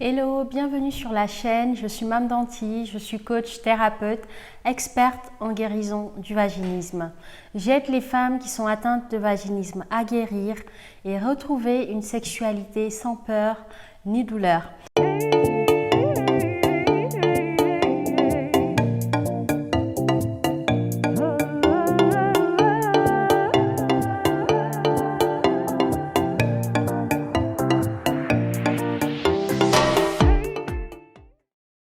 Hello, bienvenue sur la chaîne, je suis Mame Danti, je suis coach thérapeute, experte en guérison du vaginisme. J'aide les femmes qui sont atteintes de vaginisme à guérir et retrouver une sexualité sans peur ni douleur.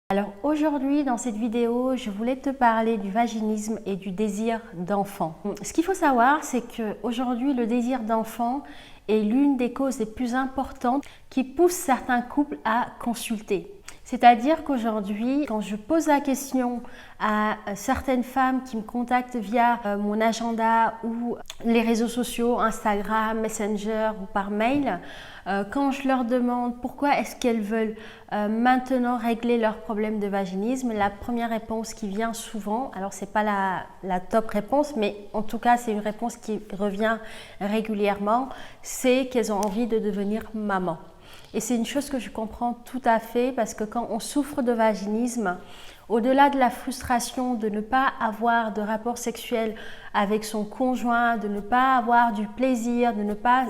Alors aujourd'hui dans cette vidéo, je voulais te parler du vaginisme et du désir d'enfant. Ce qu'il faut savoir, c'est qu'aujourd'hui le désir d'enfant est l'une des causes les plus importantes qui poussent certains couples à consulter. C'est-à-dire qu'aujourd'hui, quand je pose la question à certaines femmes qui me contactent via mon agenda ou les réseaux sociaux, Instagram, Messenger ou par mail, quand je leur demande pourquoi est-ce qu'elles veulent maintenant régler leurs problèmes de vaginisme, la première réponse qui vient souvent, alors c'est pas la top réponse, mais en tout cas c'est une réponse qui revient régulièrement, c'est qu'elles ont envie de devenir maman. Et c'est une chose que je comprends tout à fait parce que quand on souffre de vaginisme, au-delà de la frustration de ne pas avoir de rapport sexuel avec son conjoint, de ne pas avoir du plaisir, de ne pas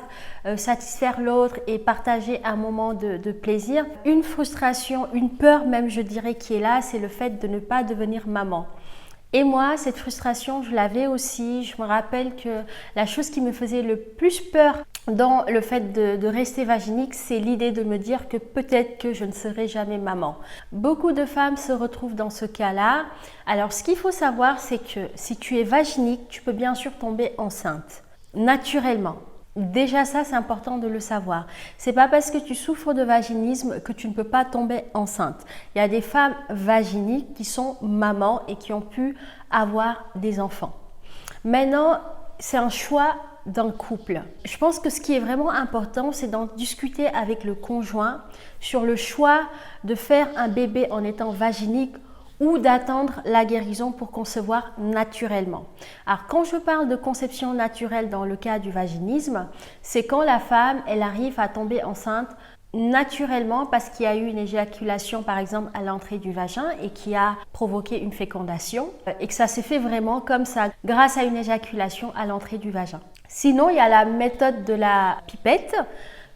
satisfaire l'autre et partager un moment de plaisir, une frustration, une peur même je dirais qui est là, c'est le fait de ne pas devenir maman. Et moi, cette frustration, je l'avais aussi. Je me rappelle que la chose qui me faisait le plus peur dans le fait de rester vaginique, c'est l'idée de me dire que peut-être que je ne serai jamais maman. Beaucoup de femmes se retrouvent dans ce cas-là. Alors, ce qu'il faut savoir, c'est que si tu es vaginique, tu peux bien sûr tomber enceinte, naturellement. Déjà ça, c'est important de le savoir. C'est pas parce que tu souffres de vaginisme que tu ne peux pas tomber enceinte. Il y a des femmes vaginiques qui sont mamans et qui ont pu avoir des enfants. Maintenant, c'est un choix d'un couple. Je pense que ce qui est vraiment important, c'est d'en discuter avec le conjoint sur le choix de faire un bébé en étant vaginique ou d'attendre la guérison pour concevoir naturellement. Alors quand je parle de conception naturelle dans le cas du vaginisme, c'est quand la femme, elle arrive à tomber enceinte naturellement parce qu'il y a eu une éjaculation par exemple à l'entrée du vagin et qui a provoqué une fécondation et que ça s'est fait vraiment comme ça grâce à une éjaculation à l'entrée du vagin. Sinon, il y a la méthode de la pipette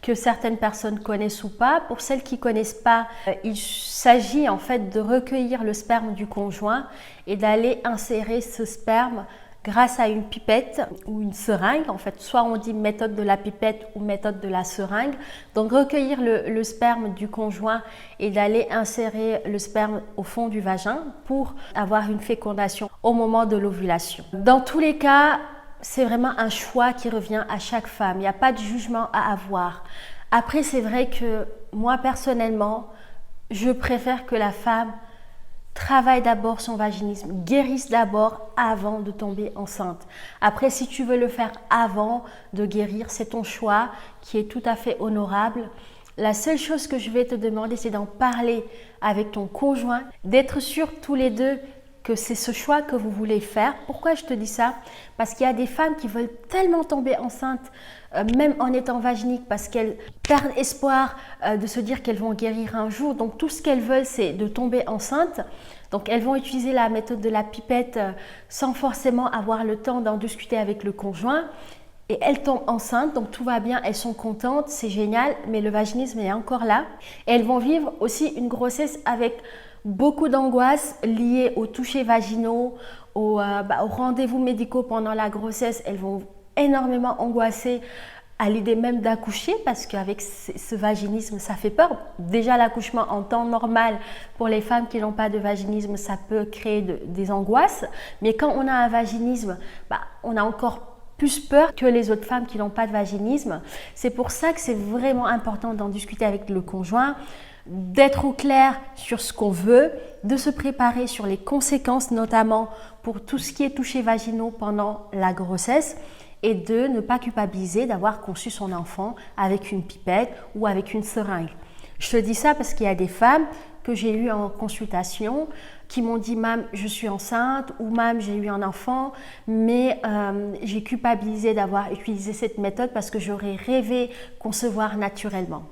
que certaines personnes connaissent ou pas. Pour celles qui ne connaissent pas, il s'agit en fait de recueillir le sperme du conjoint et d'aller insérer ce sperme grâce à une pipette ou une seringue. En fait, soit on dit méthode de la pipette ou méthode de la seringue. Donc, recueillir le sperme du conjoint et d'aller insérer le sperme au fond du vagin pour avoir une fécondation au moment de l'ovulation. Dans tous les cas, c'est vraiment un choix qui revient à chaque femme. Il n'y a pas de jugement à avoir. Après, c'est vrai que moi, personnellement, je préfère que la femme travaille d'abord son vaginisme, guérisse d'abord avant de tomber enceinte. Après, si tu veux le faire avant de guérir, c'est ton choix qui est tout à fait honorable. La seule chose que je vais te demander, c'est d'en parler avec ton conjoint, d'être sûrs tous les deux que c'est ce choix que vous voulez faire. Pourquoi je te dis ça? Parce qu'il y a des femmes qui veulent tellement tomber enceintes, même en étant vaginiques, parce qu'elles perdent espoir de se dire qu'elles vont guérir un jour. Donc tout ce qu'elles veulent, c'est de tomber enceinte. Donc elles vont utiliser la méthode de la pipette sans forcément avoir le temps d'en discuter avec le conjoint. Et elles tombent enceintes, donc tout va bien, elles sont contentes, c'est génial, mais le vaginisme est encore là. Et elles vont vivre aussi une grossesse avec beaucoup d'angoisse liée aux touchés vaginaux, aux rendez-vous médicaux pendant la grossesse. Elles vont énormément angoisser à l'idée même d'accoucher parce qu'avec ce vaginisme, ça fait peur. Déjà, l'accouchement en temps normal pour les femmes qui n'ont pas de vaginisme, ça peut créer des angoisses. Mais quand on a un vaginisme, on a encore plus peur que les autres femmes qui n'ont pas de vaginisme. C'est pour ça que c'est vraiment important d'en discuter avec le conjoint, d'être au clair sur ce qu'on veut, de se préparer sur les conséquences, notamment pour tout ce qui est touchés vaginaux pendant la grossesse et de ne pas culpabiliser d'avoir conçu son enfant avec une pipette ou avec une seringue. Je te dis ça parce qu'il y a des femmes que j'ai eues en consultation qui m'ont dit « Mam, je suis enceinte » ou « Mam, j'ai eu un enfant, mais j'ai culpabilisé d'avoir utilisé cette méthode parce que j'aurais rêvé concevoir naturellement ».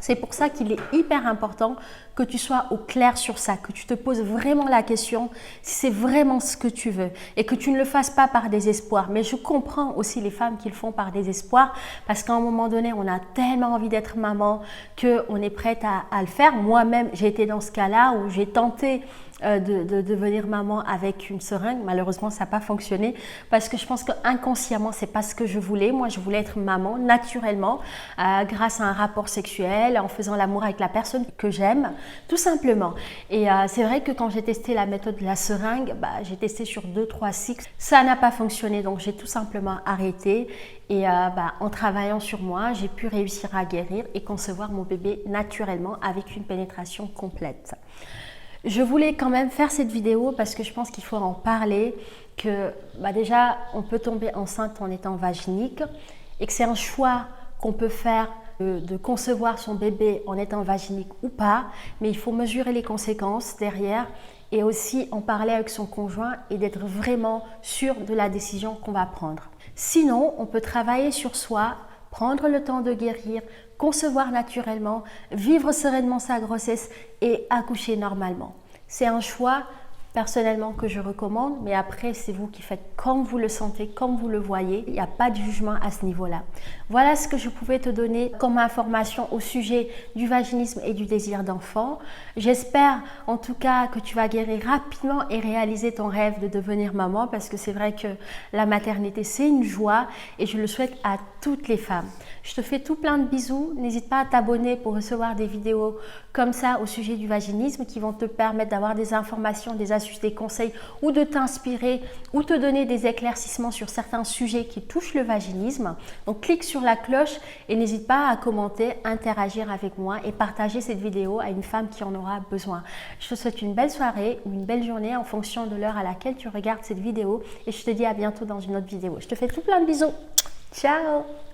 C'est pour ça qu'il est hyper important que tu sois au clair sur ça, que tu te poses vraiment la question si c'est vraiment ce que tu veux et que tu ne le fasses pas par désespoir. Mais je comprends aussi les femmes qui le font par désespoir parce qu'à un moment donné, on a tellement envie d'être maman qu'on est prête à le faire. Moi-même, j'ai été dans ce cas-là où j'ai tenté de devenir maman avec une seringue. Malheureusement, ça n'a pas fonctionné parce que je pense qu'inconsciemment, c'est pas ce que je voulais. Moi, je voulais être maman naturellement grâce à un rapport sexuel, en faisant l'amour avec la personne que j'aime, tout simplement. Et c'est vrai que quand j'ai testé la méthode de la seringue, j'ai testé sur 2-3 cycles. Ça n'a pas fonctionné, donc j'ai tout simplement arrêté. Et en travaillant sur moi, j'ai pu réussir à guérir et concevoir mon bébé naturellement avec une pénétration complète. Je voulais quand même faire cette vidéo parce que je pense qu'il faut en parler, que déjà on peut tomber enceinte en étant vaginique et que c'est un choix qu'on peut faire de concevoir son bébé en étant vaginique ou pas, mais il faut mesurer les conséquences derrière et aussi en parler avec son conjoint et d'être vraiment sûr de la décision qu'on va prendre. Sinon, on peut travailler sur soi, prendre le temps de guérir, concevoir naturellement, vivre sereinement sa grossesse et accoucher normalement. C'est un choix personnellement que je recommande, mais après c'est vous qui faites comme vous le sentez, comme vous le voyez. Il n'y a pas de jugement à ce niveau-là. Voilà ce que je pouvais te donner comme information au sujet du vaginisme et du désir d'enfant. J'espère en tout cas que tu vas guérir rapidement et réaliser ton rêve de devenir maman parce que c'est vrai que la maternité c'est une joie et je le souhaite à toutes les femmes. Je te fais tout plein de bisous. N'hésite pas à t'abonner pour recevoir des vidéos comme ça au sujet du vaginisme qui vont te permettre d'avoir des informations, des astuces, des conseils ou de t'inspirer ou te donner des éclaircissements sur certains sujets qui touchent le vaginisme. Donc clique sur la cloche et n'hésite pas à commenter, interagir avec moi et partager cette vidéo à une femme qui en aura besoin. Je te souhaite une belle soirée ou une belle journée en fonction de l'heure à laquelle tu regardes cette vidéo et je te dis à bientôt dans une autre vidéo. Je te fais tout plein de bisous. Ciao!